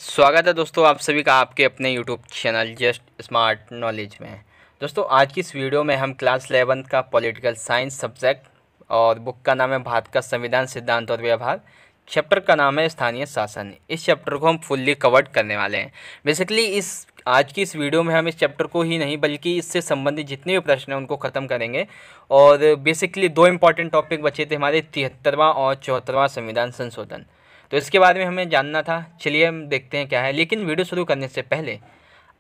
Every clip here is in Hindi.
स्वागत है दोस्तों आप सभी का आपके अपने YouTube channel just smart knowledge में। दोस्तों आज की इस वीडियो में हम क्लास 11 का पॉलिटिकल साइंस सब्जेक्ट और बुक का नाम है भारत का संविधान सिद्धांत और व्यवहार। चैप्टर का नाम है स्थानीय शासन। इस चैप्टर को हम फुल्ली कवर्ड करने वाले हैं। बेसिकली आज की इस वीडियो में हम इस चैप्टर को ही नहीं बल्कि इससे संबंधित जितने भी प्रश्न हैं उनको ख़त्म करेंगे। और बेसिकली दो इंपॉर्टेंट टॉपिक बचे थे हमारे 73वां और 74वां संविधान संशोधन, तो इसके बारे में हमें जानना था। चलिए हम देखते हैं क्या है। लेकिन वीडियो शुरू करने से पहले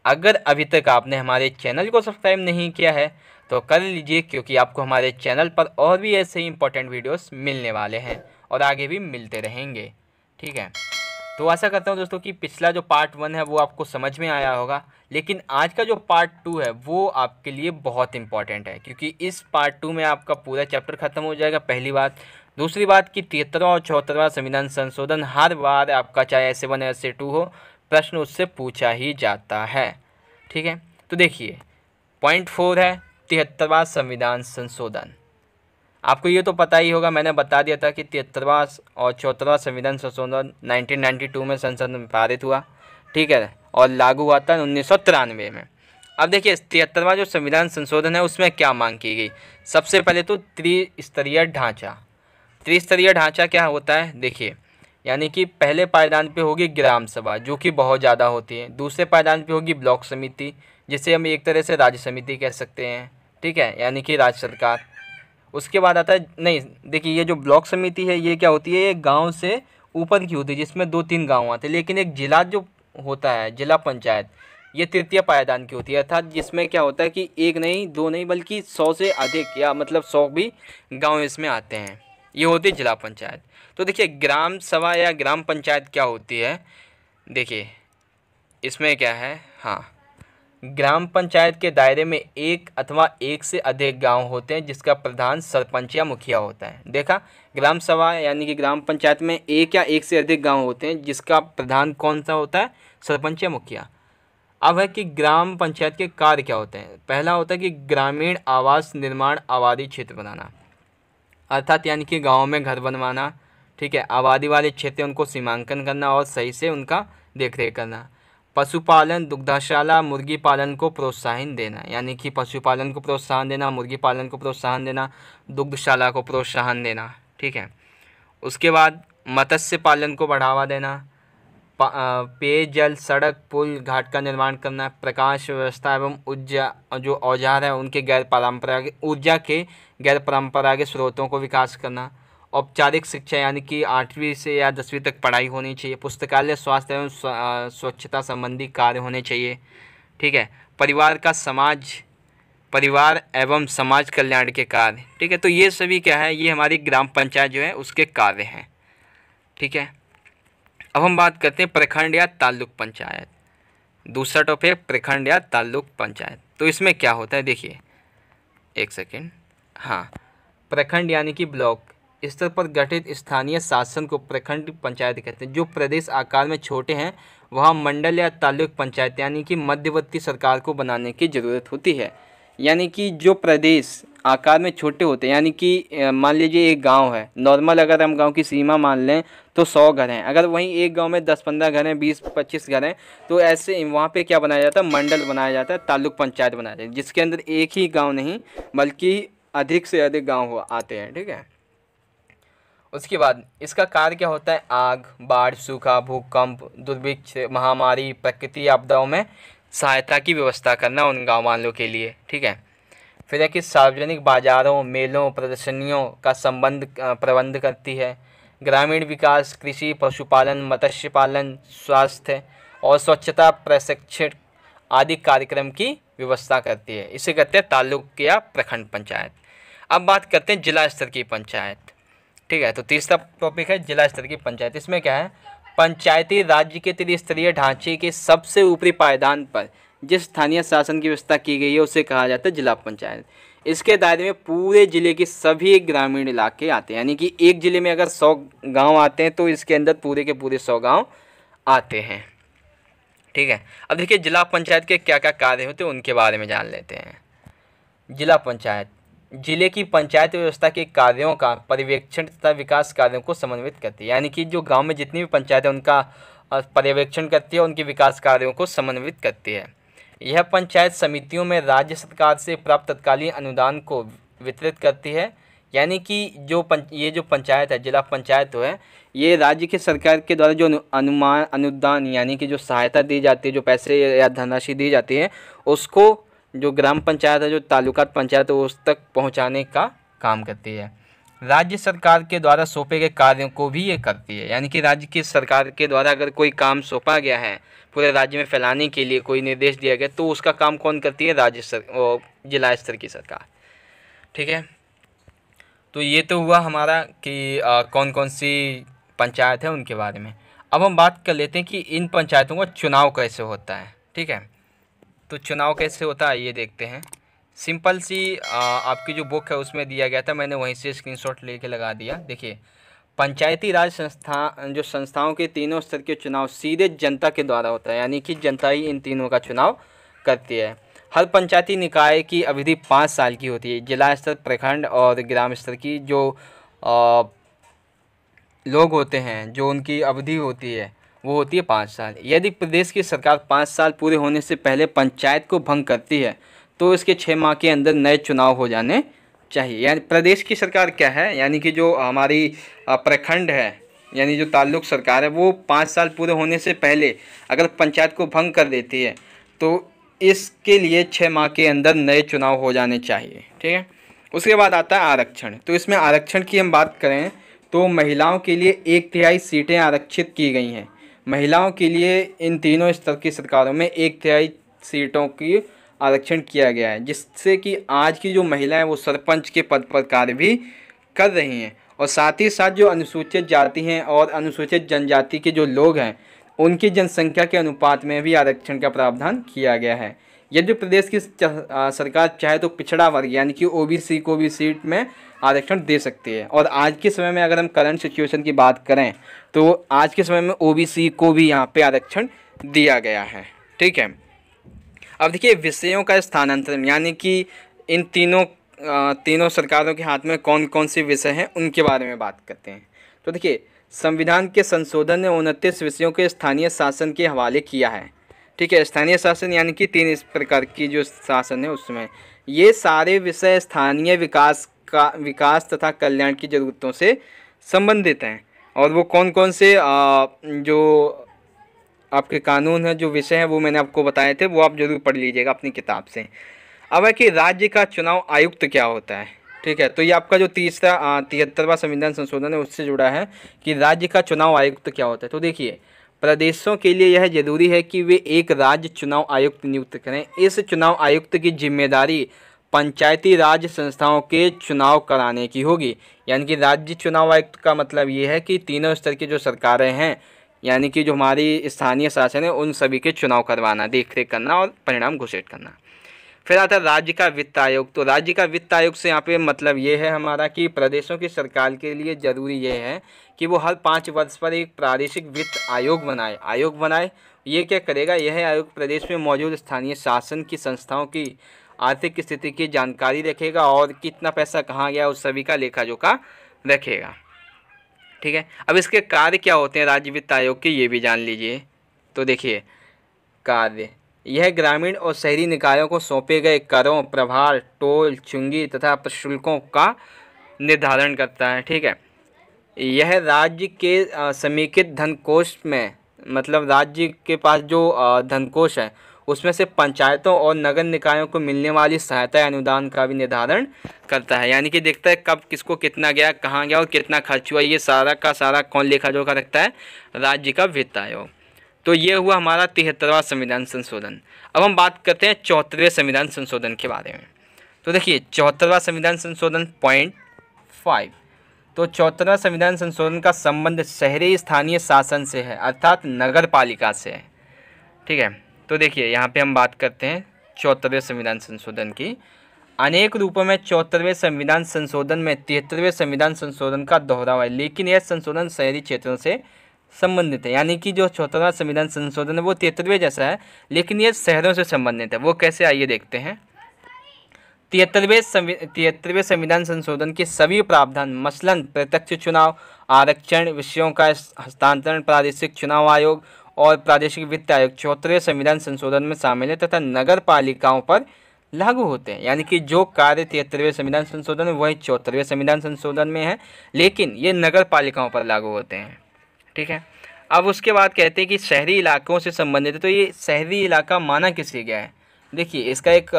अगर अभी तक आपने हमारे चैनल को सब्सक्राइब नहीं किया है तो कर लीजिए, क्योंकि आपको हमारे चैनल पर और भी ऐसे ही इंपॉर्टेंट वीडियोस मिलने वाले हैं और आगे भी मिलते रहेंगे। ठीक है, तो आशा करता हूँ दोस्तों कि पिछला जो पार्ट 1 है वो आपको समझ में आया होगा, लेकिन आज का जो पार्ट 2 है वो आपके लिए बहुत इंपॉर्टेंट है, क्योंकि इस पार्ट 2 में आपका पूरा चैप्टर ख़त्म हो जाएगा। पहली बात। दूसरी बात कि 73वां और 74वां संविधान संशोधन हर बार आपका चाहे ऐसे 1 ऐसे 2 हो, प्रश्न उससे पूछा ही जाता है। ठीक है, तो देखिए पॉइंट 4 है 73वां संविधान संशोधन। आपको ये तो पता ही होगा, मैंने बता दिया था कि 73वां और 74वां संविधान संशोधन 1992 में संसद में पारित हुआ। ठीक है, और लागू हुआ था 1993 में। अब देखिए 73वां जो संविधान संशोधन है उसमें क्या मांग की गई। सबसे पहले तो त्रिस्तरीय ढांचा। त्रिस्तरीय ढांचा क्या होता है देखिए, यानी कि पहले पायदान पे होगी ग्राम सभा जो कि बहुत ज़्यादा होती है। दूसरे पायदान पे होगी ब्लॉक समिति, जिसे हम एक तरह से राज्य समिति कह सकते हैं। ठीक है, यानी कि राज्य सरकार। उसके बाद आता है, नहीं देखिए ये जो ब्लॉक समिति है ये क्या होती है, ये गांव से ऊपर की होती है जिसमें 2-3 गांव आते हैं। लेकिन एक जिला जो होता है जिला पंचायत, ये तृतीय पायदान की होती है, अर्थात जिसमें क्या होता है कि एक नहीं दो नहीं बल्कि 100 से अधिक या मतलब 100 भी गांव इसमें आते हैं। ये होती है जिला पंचायत। तो देखिए ग्राम सभा या ग्राम पंचायत क्या होती है, देखिए इसमें क्या है, हाँ, ग्राम पंचायत के दायरे में एक अथवा एक से अधिक गांव होते हैं जिसका प्रधान सरपंच या मुखिया होता है। देखा, ग्राम सभा यानी कि ग्राम पंचायत में एक या एक से अधिक गांव होते हैं जिसका प्रधान कौन सा होता है, सरपंच या मुखिया। अब है कि ग्राम पंचायत के कार्य क्या होते हैं। पहला होता है कि ग्रामीण आवास निर्माण आबादी क्षेत्र बनाना, अर्थात यानी कि गाँव में घर बनवाना। ठीक है, आबादी वाले क्षेत्र उनको सीमांकन करना और सही से उनका देखरेख करना। पशुपालन, दुग्धशाला, मुर्गी पालन को प्रोत्साहन देना, यानी कि पशुपालन को प्रोत्साहन देना, मुर्गी पालन को प्रोत्साहन देना, दुग्धशाला को प्रोत्साहन देना। ठीक है, उसके बाद मत्स्य पालन को बढ़ावा देना, पेयजल, सड़क, पुल, घाट का निर्माण करना, प्रकाश व्यवस्था एवं ऊर्जा जो औजार है उनके ऊर्जा के गैर परंपरागत स्रोतों को विकास करना। औपचारिक शिक्षा यानी कि 8वीं से या 10वीं तक पढ़ाई होनी चाहिए। पुस्तकालय, स्वास्थ्य एवं स्वच्छता संबंधी कार्य होने चाहिए। ठीक है, परिवार एवं समाज कल्याण के कार्य। ठीक है, तो ये सभी क्या है, ये हमारी ग्राम पंचायत जो है उसके कार्य हैं। ठीक है, अब हम बात करते हैं प्रखंड या ताल्लुक पंचायत। दूसरा टॉपिक प्रखंड या ताल्लुक पंचायत। तो इसमें क्या होता है देखिए, एक सेकेंड, हाँ, प्रखंड यानी कि ब्लॉक स्तर पर गठित स्थानीय शासन को प्रखंड पंचायत कहते हैं। जो प्रदेश आकार में छोटे हैं वहाँ मंडल या ताल्लुक पंचायत यानी कि मध्यवर्ती सरकार को बनाने की ज़रूरत होती है। यानी कि जो प्रदेश आकार में छोटे होते हैं, यानी कि मान लीजिए एक गांव है, नॉर्मल अगर हम गांव की सीमा मान लें तो 100 घर हैं। अगर वहीं एक गांव में 10-15 घर हैं, 20-25 घर हैं, तो ऐसे वहाँ पे क्या बनाया जाता है, मंडल बनाया जाता है, ताल्लुक पंचायत बनाया जाता है, जिसके अंदर एक ही गाँव नहीं बल्कि अधिक से अधिक गाँव आते हैं। ठीक है, उसके बाद इसका कार्य क्या होता है, आग, बाढ़, सूखा, भूकंप, दुर्भिक्ष, महामारी, प्रकृति आपदाओं में सहायता की व्यवस्था करना उन गाँव वालों के लिए। ठीक है, फिर है कि सार्वजनिक बाजारों, मेलों, प्रदर्शनियों का प्रबंध करती है। ग्रामीण विकास, कृषि, पशुपालन, मत्स्य पालन, स्वास्थ्य और स्वच्छता प्रशिक्षण आदि कार्यक्रम की व्यवस्था करती है। इसे कहते हैं ताल्लुक या प्रखंड पंचायत। अब बात करते हैं जिला स्तर की पंचायत। ठीक है, तो तीसरा टॉपिक है जिला स्तर की पंचायत। इसमें क्या है, पंचायती राज्य के त्रिस्तरीय ढांचे के सबसे ऊपरी पायदान पर जिस स्थानीय शासन की व्यवस्था की गई है उसे कहा जाता है जिला पंचायत। इसके दायरे में पूरे जिले के सभी ग्रामीण इलाके आते हैं, यानी कि एक जिले में अगर 100 गांव आते हैं तो इसके अंदर पूरे के पूरे 100 गांव आते हैं। ठीक है, अब देखिए जिला पंचायत के क्या क्या कार्य होते हैं उनके बारे में जान लेते हैं। जिला पंचायत जिले की पंचायत व्यवस्था के कार्यों का पर्यवेक्षण तथा विकास कार्यों को समन्वित करती है, यानी कि जो गांव में जितनी भी पंचायत है उनका पर्यवेक्षण करती है, उनके विकास कार्यों को समन्वित करती है। यह पंचायत समितियों में राज्य सरकार से प्राप्त तत्कालीन अनुदान को वितरित करती है। यानी कि ये जो पंचायत है, जिला पंचायत है, ये राज्य की सरकार के द्वारा जो अनुदान यानी कि जो सहायता दी जाती है, जो पैसे या धनराशि दी जाती है, उसको जो ग्राम पंचायत है, जो तालुका पंचायत है, उस तक पहुंचाने का काम करती है। राज्य सरकार के द्वारा सौंपे गए कार्यों को भी ये करती है। यानी कि राज्य की सरकार के द्वारा अगर कोई काम सौंपा गया है, पूरे राज्य में फैलाने के लिए कोई निर्देश दिया गया, तो उसका काम कौन करती है? जिला स्तर की सरकार। ठीक है, तो ये तो हुआ हमारा कि कौन कौन सी पंचायत है उनके बारे में। अब हम बात कर लेते हैं कि इन पंचायतों का चुनाव कैसे होता है। ठीक है, तो चुनाव कैसे होता है ये देखते हैं। सिंपल सी आपकी जो बुक है उसमें दिया गया था, मैंने वहीं से स्क्रीनशॉट लेके लगा दिया। देखिए, पंचायती राज संस्थाओं के तीनों स्तर के चुनाव सीधे जनता के द्वारा होता है। यानी कि जनता ही इन तीनों का चुनाव करती है। हर पंचायती निकाय की अवधि 5 साल की होती है। जिला स्तर, प्रखंड और ग्राम स्तर की जो लोग होते हैं, जो उनकी अवधि होती है वो होती है 5 साल। यदि प्रदेश की सरकार 5 साल पूरे होने से पहले पंचायत को भंग करती है तो इसके 6 माह के अंदर नए चुनाव हो जाने चाहिए। यानी प्रदेश की सरकार क्या है, यानी कि जो हमारी प्रखंड है, यानी जो ताल्लुक सरकार है, वो 5 साल पूरे होने से पहले अगर पंचायत को भंग कर देती है तो इसके लिए 6 माह के अंदर नए चुनाव हो जाने चाहिए। ठीक है, उसके बाद आता है आरक्षण। तो इसमें आरक्षण की हम बात करें तो महिलाओं के लिए 1/3 सीटें आरक्षित की गई हैं। महिलाओं के लिए इन तीनों स्तर की सरकारों में 1/3 सीटों की आरक्षण किया गया है, जिससे कि आज की जो महिला है वो सरपंच के पद पर कार्य भी कर रही हैं। और साथ ही साथ जो अनुसूचित जाति हैं और अनुसूचित जनजाति के जो लोग हैं, उनकी जनसंख्या के अनुपात में भी आरक्षण का प्रावधान किया गया है। यदि प्रदेश की सरकार चाहे तो पिछड़ा वर्ग यानी कि ओबीसी को भी सीट में आरक्षण दे सकती है। और आज के समय में अगर हम करंट सिचुएशन की बात करें तो आज के समय में ओबीसी को भी यहाँ पे आरक्षण दिया गया है। ठीक है, अब देखिए विषयों का स्थानांतरण, यानी कि इन तीनों सरकारों के हाथ में कौन कौन से विषय हैं उनके बारे में बात करते हैं। तो देखिए, संविधान के संशोधन ने 29 विषयों के स्थानीय शासन के हवाले किया है। ठीक है, स्थानीय शासन यानी कि 3 इस प्रकार की जो शासन है उसमें ये सारे विषय स्थानीय विकास तथा कल्याण की ज़रूरतों से संबंधित हैं। और वो कौन कौन से जो आपके कानून है, जो विषय है, वो मैंने आपको बताए थे, वो आप जरूर पढ़ लीजिएगा अपनी किताब से। अब है कि राज्य का चुनाव आयुक्त क्या होता है। ठीक है, तो ये आपका जो 73वां संविधान संशोधन है उससे जुड़ा है कि राज्य का चुनाव आयुक्त क्या होता है। तो देखिए, प्रदेशों के लिए यह जरूरी है कि वे एक राज्य चुनाव आयुक्त नियुक्त करें। इस चुनाव आयुक्त की जिम्मेदारी पंचायती राज संस्थाओं के चुनाव कराने की होगी। यानी कि राज्य चुनाव आयुक्त का मतलब ये है कि तीनों स्तर की जो सरकारें हैं, यानी कि जो हमारी स्थानीय शासन है, उन सभी के चुनाव करवाना, देख रेख करना और परिणाम घोषित करना। फिर आता है राज्य का वित्त आयोग। तो राज्य का वित्त आयोग से यहाँ पे मतलब ये है हमारा कि प्रदेशों की सरकार के लिए ज़रूरी ये है कि वो हर 5 वर्ष पर एक प्रादेशिक वित्त आयोग बनाए। ये क्या करेगा? यह आयोग प्रदेश में मौजूद स्थानीय शासन की संस्थाओं की आर्थिक स्थिति की जानकारी रखेगा और कितना पैसा कहाँ गया उस सभी का लेखा जोखा रखेगा। ठीक है, अब इसके कार्य क्या होते हैं राज्य वित्त आयोग के, ये भी जान लीजिए। तो देखिए, कार्य यह ग्रामीण और शहरी निकायों को सौंपे गए करों, प्रभार, टोल, चुंगी तथा प्रशुल्कों का निर्धारण करता है। ठीक है, यह राज्य के समेकित धनकोष में, मतलब राज्य के पास जो धनकोष है उसमें से पंचायतों और नगर निकायों को मिलने वाली सहायता या अनुदान का भी निर्धारण करता है। यानी कि देखता है कब किसको कितना गया, कहाँ गया और कितना खर्च हुआ, ये सारा का सारा कौन लेखा जोखा रखता है? राज्य का वित्त आयोग। तो ये हुआ हमारा 73वां संविधान संशोधन। अब हम बात करते हैं 74वें संविधान संशोधन के बारे में। तो देखिए, 74वां संविधान संशोधन पॉइंट 5। तो 74वां संविधान संशोधन का संबंध शहरी स्थानीय शासन से है, अर्थात नगर पालिका से है। ठीक है, तो देखिए यहाँ पे हम बात करते हैं 74वें संविधान संशोधन की। अनेक रूपों में 74वें संविधान संशोधन में 73वें संविधान संशोधन का दोहराव है, लेकिन यह संशोधन शहरी क्षेत्रों से संबंधित है। यानी कि जो 74वां संविधान संशोधन है वो 73वें जैसा है, लेकिन ये शहरों से संबंधित है। वो कैसे, आइए देखते हैं। 73वें संविधान संशोधन के सभी प्रावधान, मसलन प्रत्यक्ष चुनाव, आरक्षण, विषयों का हस्तांतरण, प्रादेशिक चुनाव आयोग और प्रादेशिक वित्त आयोग 74वें संविधान संशोधन में शामिल है तथा नगर पालिकाओं पर लागू होते हैं। यानी कि जो कार्य 73वें संविधान संशोधन में वही 74वें संविधान संशोधन में है, लेकिन ये नगर पालिकाओं पर लागू होते हैं। ठीक है, अब उसके बाद कहते हैं कि शहरी इलाकों से संबंधित है। तो ये शहरी इलाका माना किसे गया है, देखिए इसका एक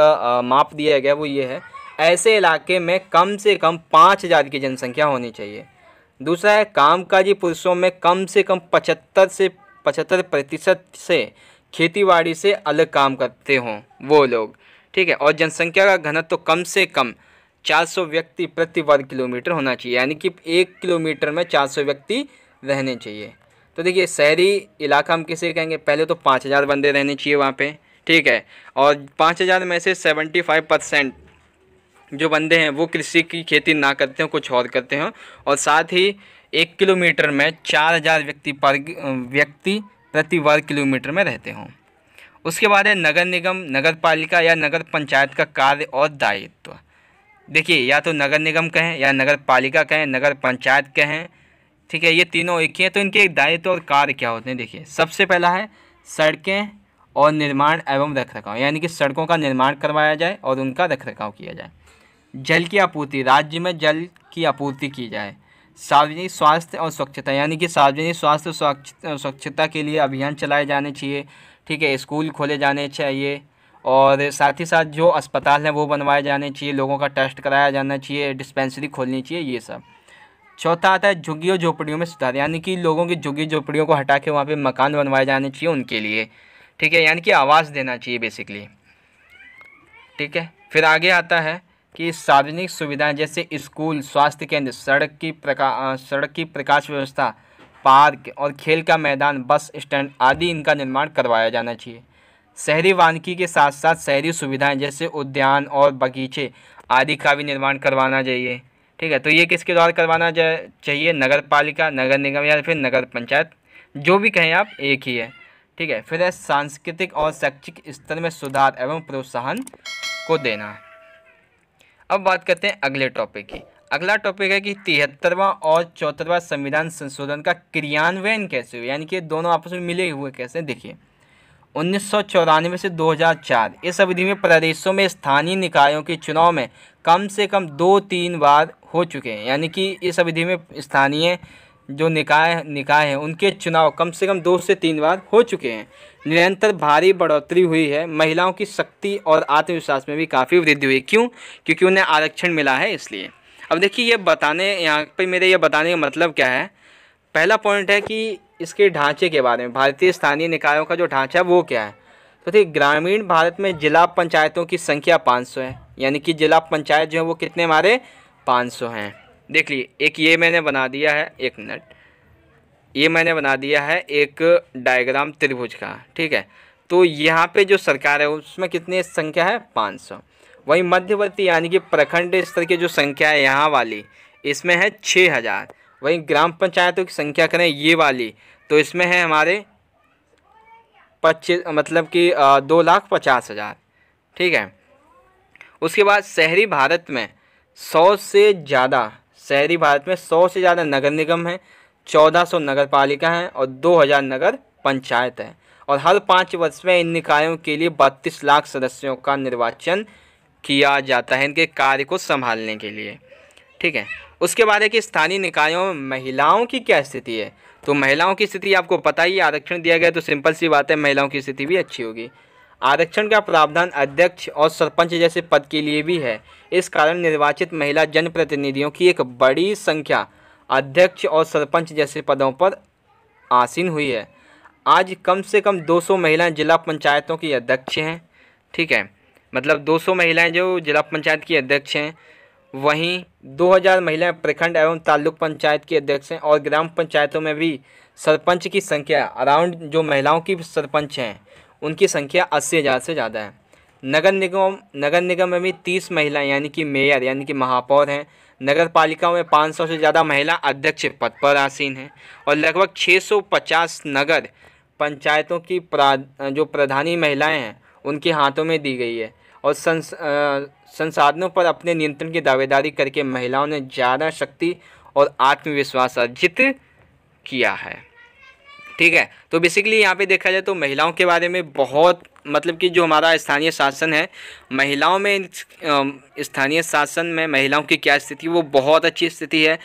माप दिया गया, वो ये है, ऐसे इलाके में कम से कम 5000 की जनसंख्या होनी चाहिए। दूसरा है कामकाजी पुरुषों में कम से कम 75% से खेतीबाड़ी से अलग काम करते हों वो लोग। ठीक है, और जनसंख्या का घनत्व तो कम से कम 400 व्यक्ति प्रति वर्ग किलोमीटर होना चाहिए, यानी कि 1 किलोमीटर में 400 व्यक्ति रहने चाहिए। तो देखिए शहरी इलाका हम किसे कहेंगे, पहले तो 5000 बंदे रहने चाहिए वहाँ पे। ठीक है, और 5000 में से 75% जो बंदे हैं वो कृषि की खेती ना करते हो, कुछ और करते हो, और साथ ही 1 किलोमीटर में 4000 व्यक्ति प्रति वर्ग किलोमीटर में रहते हों। उसके बाद है नगर निगम, नगर पालिका या नगर पंचायत का कार्य और दायित्व। देखिए या तो नगर निगम कहें या नगर पालिका कहें, नगर पंचायत कहें, ठीक है, ये तीनों एक ही हैं। तो इनके दायित्व और कार्य क्या होते हैं, देखिए सबसे पहला है सड़कें और निर्माण एवं रखरखाव, यानी कि सड़कों का निर्माण करवाया जाए और उनका रखरखाव किया जाए। जल की आपूर्ति, राज्य में जल की आपूर्ति की जाए। सार्वजनिक स्वास्थ्य और स्वच्छता, यानी कि सार्वजनिक स्वास्थ्य और स्वच्छता के लिए अभियान चलाए जाने चाहिए। ठीक है, स्कूल खोले जाने चाहिए और साथ ही साथ जो अस्पताल हैं वो बनवाए जाने चाहिए, लोगों का टेस्ट कराया जाना चाहिए, डिस्पेंसरी खोलनी चाहिए, ये सब। चौथा आता है झुग्गियों झोपड़ियों में सुधार, यानी कि लोगों की झुग्गी झोपड़ियों को हटा के वहाँ पे मकान बनवाए जाने चाहिए उनके लिए। ठीक है, यानी कि आवास देना चाहिए बेसिकली। ठीक है, फिर आगे आता है कि सार्वजनिक सुविधाएं जैसे स्कूल, स्वास्थ्य केंद्र, सड़क की प्रकाश व्यवस्था, पार्क और खेल का मैदान, बस स्टैंड आदि इनका निर्माण करवाया जाना चाहिए। शहरी वानिकी के साथ साथ शहरी सुविधाएं जैसे उद्यान और बगीचे आदि का भी निर्माण करवाना चाहिए। ठीक है, तो ये किसके द्वारा करवाना चाहिए, नगर पालिका, नगर निगम या फिर नगर पंचायत, जो भी कहें आप एक ही है। ठीक है, फिर है सांस्कृतिक और शैक्षिक स्तर में सुधार एवं प्रोत्साहन को देना। अब बात करते हैं अगले टॉपिक की। अगला टॉपिक है कि 73वां और 74वां संविधान संशोधन का क्रियान्वयन कैसे हुआ, यानी कि दोनों आपस में मिले हुए कैसे। देखिए 1994 से 2004 इस अवधि में प्रदेशों में स्थानीय निकायों के चुनाव में कम से कम 2-3 बार हो चुके हैं, यानी कि इस अवधि में स्थानीय जो निकाय हैं उनके चुनाव कम से कम 2 से 3 बार हो चुके हैं। निरंतर भारी बढ़ोतरी हुई है, महिलाओं की शक्ति और आत्मविश्वास में भी काफ़ी वृद्धि हुई। क्यों, क्योंकि उन्हें आरक्षण मिला है इसलिए। अब देखिए यहाँ पे मेरे ये बताने का मतलब क्या है। पहला पॉइंट है कि इसके ढांचे के बारे में, भारतीय स्थानीय निकायों का जो ढांचा है वो क्या है। तो देखिए ग्रामीण भारत में जिला पंचायतों की संख्या 500 है, यानी कि जिला पंचायत जो है वो कितने हमारे 500 हैं। देख लीजिए, एक ये मैंने बना दिया है, एक मिनट, ये मैंने बना दिया है एक डायग्राम त्रिभुज का। ठीक है, तो यहाँ पे जो सरकार है उसमें कितनी संख्या है, 500। वहीं मध्यवर्ती यानी कि प्रखंड स्तर की जो संख्या है यहाँ वाली, इसमें है 6000। वहीं ग्राम पंचायतों की संख्या करें ये वाली, तो इसमें है हमारे 2,50,000। ठीक है, उसके बाद शहरी भारत में 100 से ज़्यादा नगर निगम हैं, 1400 नगर पालिका हैं और 2000 नगर पंचायत हैं। और हर 5 वर्ष में इन निकायों के लिए 32 लाख सदस्यों का निर्वाचन किया जाता है इनके कार्य को संभालने के लिए। ठीक है, उसके बाद है कि स्थानीय निकायों में महिलाओं की क्या स्थिति है। तो महिलाओं की स्थिति आपको पता ही, आरक्षण दिया गया तो सिंपल सी बात है महिलाओं की स्थिति भी अच्छी होगी। आरक्षण का प्रावधान अध्यक्ष और सरपंच जैसे पद के लिए भी है। इस कारण निर्वाचित महिला जनप्रतिनिधियों की एक बड़ी संख्या अध्यक्ष और सरपंच जैसे पदों पर आसीन हुई है। आज कम से कम 200 महिलाएं जिला पंचायतों की अध्यक्ष हैं। ठीक है, मतलब 200 महिलाएं जो जिला पंचायत की अध्यक्ष हैं। वहीं 2000 महिलाएं प्रखंड एवं तालुक पंचायत की अध्यक्ष हैं। और ग्राम पंचायतों में भी सरपंच की संख्या अराउंड, जो महिलाओं की सरपंच हैं उनकी संख्या 80,000 से ज़्यादा है। नगर निगम में भी 30 महिलाएं यानी कि मेयर यानी कि महापौर हैं। नगर पालिकाओं में 500 से ज़्यादा महिला अध्यक्ष पद पर आसीन हैं। और लगभग 650 नगर पंचायतों की जो प्रधानी महिलाएं हैं उनके हाथों में दी गई है। और संसाधनों पर अपने नियंत्रण की दावेदारी करके महिलाओं ने ज़्यादा शक्ति और आत्मविश्वास अर्जित किया है। ठीक है। तो बेसिकली यहाँ पे देखा जाए तो महिलाओं के बारे में बहुत मतलब कि जो हमारा स्थानीय शासन है, महिलाओं में स्थानीय शासन में महिलाओं की क्या स्थिति, वो बहुत अच्छी स्थिति है।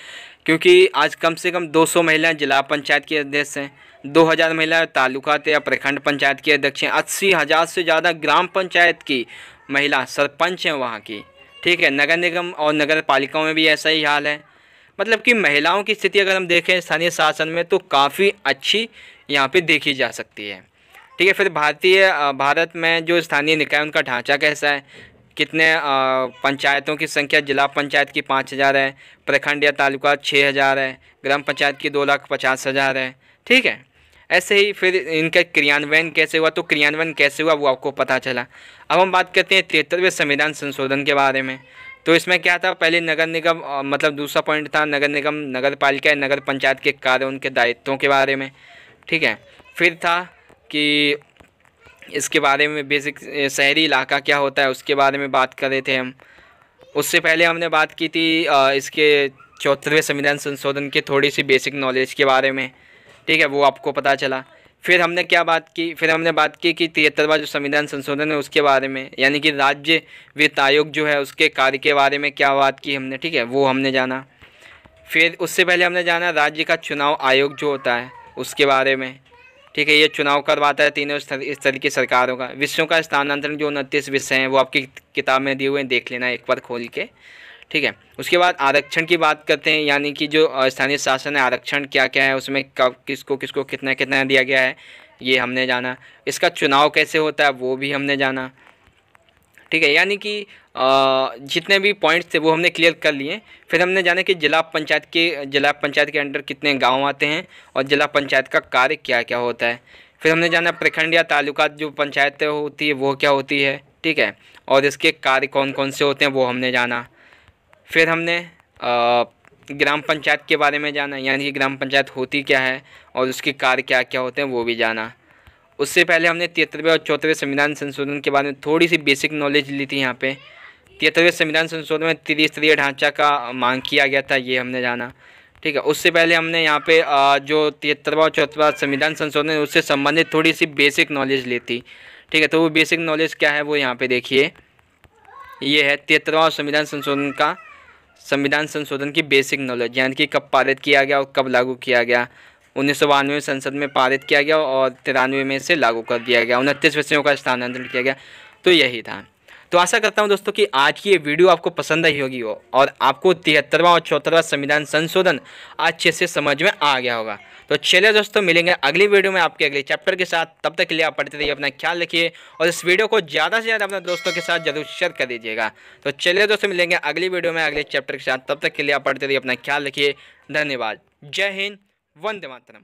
क्योंकि आज कम से कम 200 महिलाएं जिला पंचायत की अध्यक्ष हैं, 2000 महिला तालुका या प्रखंड पंचायत की अध्यक्ष हैं, 80,000 से ज़्यादा ग्राम पंचायत की महिला सरपंच हैं वहाँ की। ठीक है, नगर निगम और नगर पालिकाओं में भी ऐसा ही हाल है। मतलब कि महिलाओं की स्थिति अगर हम देखें स्थानीय शासन में तो काफ़ी अच्छी यहाँ पे देखी जा सकती है। ठीक है, फिर भारत में जो स्थानीय निकाय उनका ढांचा कैसा है, कितने पंचायतों की संख्या, जिला पंचायत की 5,000 है, प्रखंड या तालुका 6,000 है, ग्राम पंचायत की 2,50,000 है। ठीक है, ऐसे ही फिर इनका क्रियान्वयन कैसे हुआ, तो क्रियान्वयन कैसे हुआ वो आपको पता चला। अब हम बात करते हैं 73वें संविधान संशोधन के बारे में। तो इसमें क्या था, पहले नगर निगम मतलब दूसरा पॉइंट था नगर निगम, नगर पालिका, नगर पंचायत के कार्य, उनके दायित्वों के बारे में। ठीक है, फिर था कि इसके बारे में बेसिक शहरी इलाका क्या होता है उसके बारे में बात कर रहे थे हम। उससे पहले हमने बात की थी इसके 74वें संविधान संशोधन के थोड़ी सी बेसिक नॉलेज के बारे में। ठीक है, वो आपको पता चला। फिर हमने क्या बात की, फिर हमने बात की कि 73वां जो संविधान संशोधन है उसके बारे में, यानी कि राज्य वित्त आयोग जो है उसके कार्य के बारे में क्या बात की हमने। ठीक है, वो हमने जाना। फिर उससे पहले हमने जाना राज्य का चुनाव आयोग जो होता है उसके बारे में। ठीक है, ये चुनाव करवाता है तीनों स्तर की सरकारों का। विषयों का स्थानांतरण जो 29 विषय हैं वो आपकी किताब में दिए हुए हैं, देख लेना एक बार खोल के। ठीक है, उसके बाद आरक्षण की बात करते हैं, यानी कि जो स्थानीय शासन है आरक्षण क्या क्या है उसमें, कब किसको किसको कितना कितना दिया गया है, ये हमने जाना। इसका चुनाव कैसे होता है वो भी हमने जाना। ठीक है, यानी कि जितने भी पॉइंट्स थे वो हमने क्लियर कर लिए। फिर हमने जाना कि जिला पंचायत के अंडर कितने गांव आते हैं और जिला पंचायत का कार्य क्या क्या होता है। फिर हमने जाना प्रखंड या तालुका जो पंचायतें होती है वो क्या होती है। ठीक है, और इसके कार्य कौन कौन से होते हैं वो हमने जाना। फिर हमने ग्राम पंचायत के बारे में जाना, यानी कि ग्राम पंचायत होती क्या है और उसके कार्य क्या क्या होते हैं वो भी जाना। उससे पहले हमने 73वें और 74वें संविधान संशोधन के बारे में थोड़ी सी बेसिक नॉलेज ली थी। यहाँ पे 73वें संविधान संशोधन में त्रिस्तरीय ढांचा का मांग किया गया था, ये हमने जाना। ठीक है, उससे पहले हमने यहाँ पे जो 73वां और 74वां संविधान संशोधन है उससे संबंधित थोड़ी सी बेसिक नॉलेज ली थी। ठीक है, तो वो बेसिक नॉलेज क्या है वो यहाँ पे देखिए, ये है 73वां संविधान संशोधन की बेसिक नॉलेज, यानी कि कब पारित किया गया और कब लागू किया गया। 1992 में संसद में पारित किया गया और 93 में से लागू कर दिया गया। 29 विषयों का स्थानांतरण किया गया। तो यही था। तो आशा करता हूं दोस्तों कि आज की ये वीडियो आपको पसंद आई होगी और आपको 73वां और 74वां संविधान संशोधन अच्छे से समझ में आ गया होगा। तो चलिए दोस्तों, मिलेंगे अगली वीडियो में आपके अगले चैप्टर के साथ। तब तक के लिए आप पढ़ते रहिए, अपना ख्याल रखिए और इस वीडियो को ज़्यादा से ज़्यादा अपने दोस्तों के साथ जरूर शेयर कर दीजिएगा। तो चलिए दोस्तों, मिलेंगे अगली वीडियो में अगले चैप्टर के साथ। तब तक के लिए आप पढ़ते रहिए, अपना ख्याल रखिए। धन्यवाद। जय हिंद, वंदे मातरम।